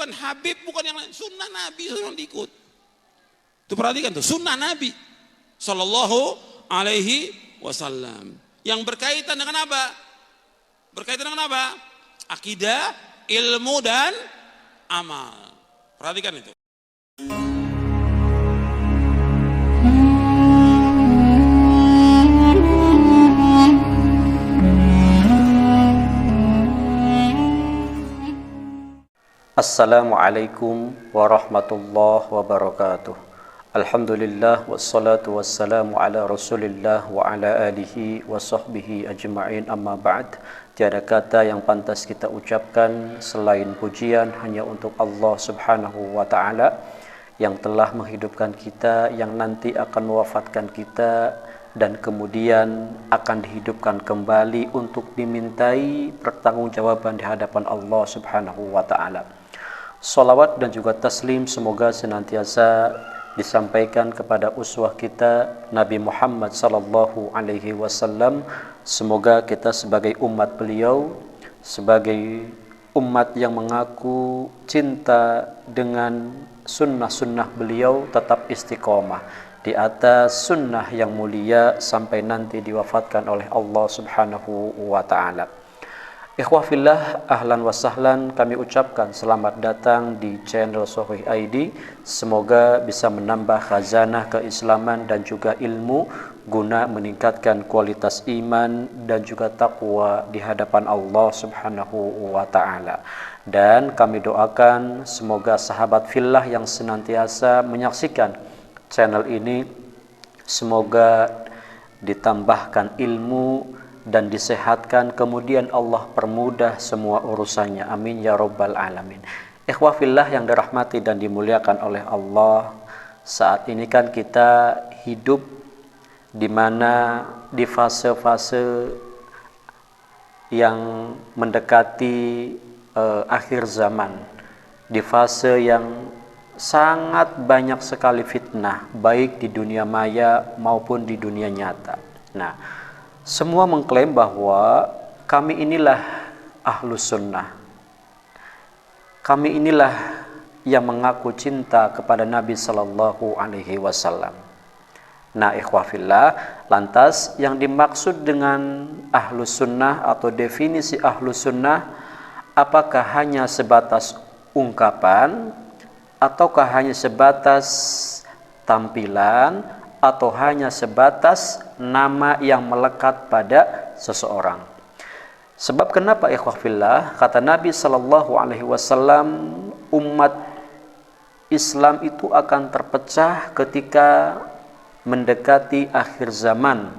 bukan Habib, bukan yang lain. Sunnah Nabi yang diikut. Tuh perhatikan tuh, sunnah Nabi Sallallahu Alaihi Wasallam. Yang berkaitan dengan apa? Berkaitan dengan apa? Akidah, ilmu dan amal. Perhatikan itu. Assalamualaikum warahmatullahi wabarakatuh. Alhamdulillah wassalatu wassalamu ala rasulillah wa ala alihi wa sahbihi ajma'in, amma ba'd. Tiada kata yang pantas kita ucapkan selain pujian hanya untuk Allah subhanahu wa ta'ala yang telah menghidupkan kita, yang nanti akan mewafatkan kita dan kemudian akan dihidupkan kembali untuk dimintai pertanggungjawaban di hadapan Allah subhanahu wa ta'ala. Salawat dan juga taslim semoga senantiasa disampaikan kepada uswah kita Nabi Muhammad sallallahu alaihi wasallam. Semoga kita sebagai umat beliau, sebagai umat yang mengaku cinta dengan sunnah-sunnah beliau, tetap istiqomah di atas sunnah yang mulia sampai nanti diwafatkan oleh Allah subhanahu wa ta'ala. Ikhwah fillah, ahlan wa sahlan, kami ucapkan selamat datang di channel Shahih ID. Semoga bisa menambah khazanah keislaman dan juga ilmu guna meningkatkan kualitas iman dan juga takwa di hadapan Allah subhanahu wa ta'ala. Dan kami doakan semoga sahabat fillah yang senantiasa menyaksikan channel ini semoga ditambahkan ilmu dan disehatkan, kemudian Allah permudah semua urusannya, amin ya rabbal alamin. Ikhwah fillah yang dirahmati dan dimuliakan oleh Allah, saat ini kan kita hidup di mana di fase-fase yang mendekati akhir zaman, di fase yang sangat banyak sekali fitnah baik di dunia maya maupun di dunia nyata. Nah, semua mengklaim bahwa kami inilah ahlus sunnah. Kami inilah yang mengaku cinta kepada Nabi sallallahu alaihi wasallam. Nah, ikhwah fillah, lantas yang dimaksud dengan ahlus sunnah atau definisi ahlus sunnah, apakah hanya sebatas ungkapan ataukah hanya sebatas tampilan atau hanya sebatas nama yang melekat pada seseorang? Sebab kenapa ikhwah fillah, kata Nabi sallallahu alaihi wasallam, umat Islam itu akan terpecah ketika mendekati akhir zaman,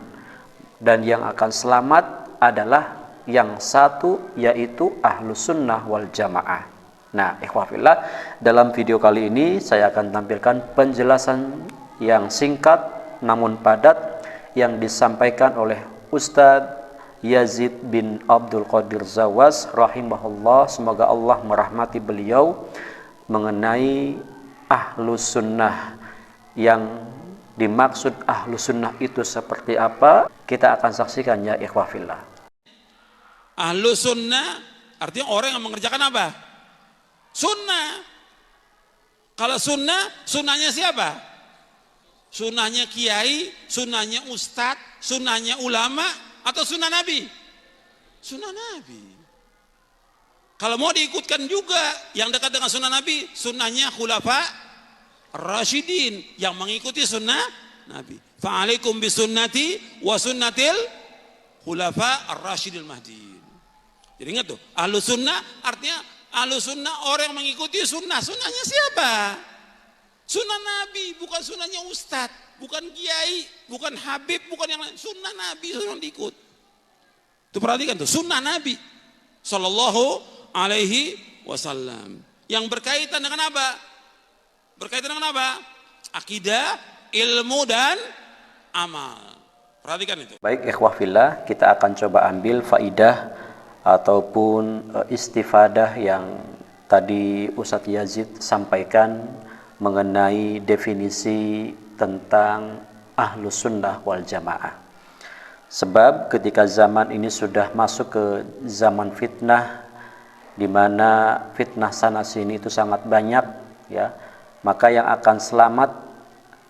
dan yang akan selamat adalah yang satu, yaitu ahlus sunnah wal jamaah. Nah, ikhwah fillah, dalam video kali ini saya akan tampilkan penjelasan yang singkat namun padat yang disampaikan oleh Ustadz Yazid bin Abdul Qadir Zawaz rahimahullah, semoga Allah merahmati beliau, mengenai ahlus sunnah. Yang dimaksud ahlus sunnah itu seperti apa, kita akan saksikan ya ikhwah fillah. Ahlus sunnah artinya orang yang mengerjakan apa? Sunnah. Kalau sunnah, sunnahnya siapa? Sunnahnya kiai, sunnahnya ustadz, sunnahnya ulama, atau sunnah Nabi? Sunnah Nabi. Kalau mau diikutkan juga yang dekat dengan sunnah Nabi, sunnahnya khulafa rasyidin yang mengikuti sunnah Nabi. Fa'alaikum bisunnati wa sunnatil khulafa ar-rasyidil mahdiin. Jadi ingat tuh, ahlus sunnah artinya ahlus sunnah orang yang mengikuti sunnah. Sunnahnya siapa? Sunnah Nabi, bukan sunnahnya ustadz, bukan kiai, bukan habib, bukan yang lain. Sunnah Nabi yang diikut. Tuh perhatikan tuh, sunnah Nabi Sallallahu Alaihi Wasallam. Yang berkaitan dengan apa? Berkaitan dengan apa? Akidah, ilmu dan amal. Perhatikan itu. Baik ikhwah fillah, kita akan coba ambil faidah ataupun istifadah yang tadi Ustadz Yazid sampaikan mengenai definisi tentang ahlus sunnah wal jamaah. Sebab ketika zaman ini sudah masuk ke zaman fitnah, di mana fitnah sana sini itu sangat banyak, ya, maka yang akan selamat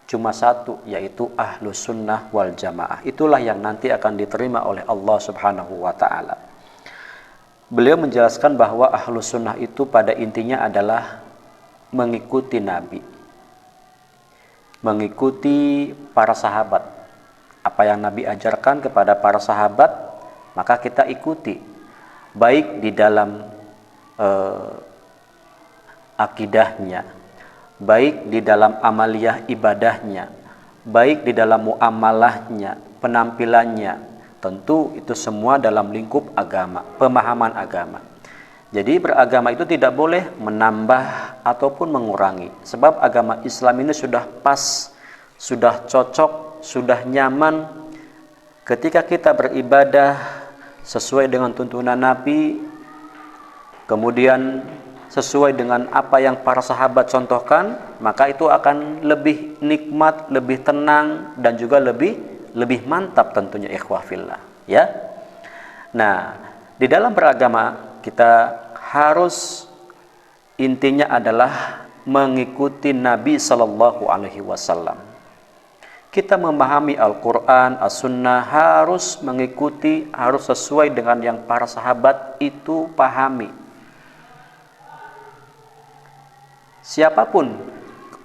cuma satu, yaitu ahlus sunnah wal jamaah. Itulah yang nanti akan diterima oleh Allah Subhanahu wa ta'ala. Beliau menjelaskan bahwa ahlus sunnah itu pada intinya adalah mengikuti Nabi, mengikuti para sahabat. Apa yang Nabi ajarkan kepada para sahabat, maka kita ikuti, baik di dalam akidahnya, baik di dalam amaliyah ibadahnya, baik di dalam muamalahnya, penampilannya. Tentu itu semua dalam lingkup agama, pemahaman agama. Jadi beragama itu tidak boleh menambah ataupun mengurangi. Sebab agama Islam ini sudah pas, sudah cocok, sudah nyaman. Ketika kita beribadah sesuai dengan tuntunan Nabi, kemudian sesuai dengan apa yang para sahabat contohkan, maka itu akan lebih nikmat, lebih tenang, dan juga lebih mantap tentunya, ikhwah fillah, ya. Nah, di dalam beragama kita harus intinya adalah mengikuti Nabi Sallallahu Alaihi Wasallam. Kita memahami Al-Quran, As-Sunnah harus mengikuti, harus sesuai dengan yang para sahabat itu pahami. Siapapun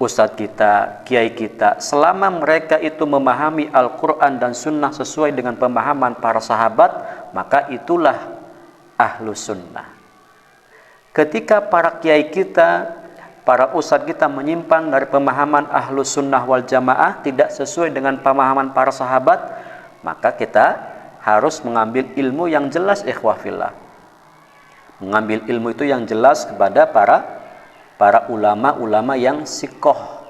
ustadz kita, kiai kita, selama mereka itu memahami Al-Quran dan Sunnah sesuai dengan pemahaman para sahabat, maka itulah ahlus sunnah. Ketika para kiai kita, para ustadz kita menyimpang dari pemahaman ahlus sunnah wal jamaah, tidak sesuai dengan pemahaman para sahabat, maka kita harus mengambil ilmu yang jelas, ikhwah fillah. Mengambil ilmu itu yang jelas kepada para ulama-ulama yang sikoh,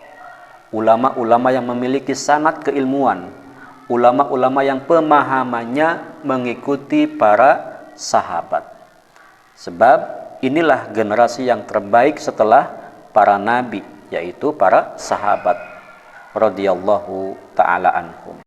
ulama-ulama yang memiliki sanad keilmuan, ulama-ulama yang pemahamannya mengikuti para sahabat. Sebab inilah generasi yang terbaik setelah para nabi, yaitu para sahabat radhiyallahu ta'ala anhum.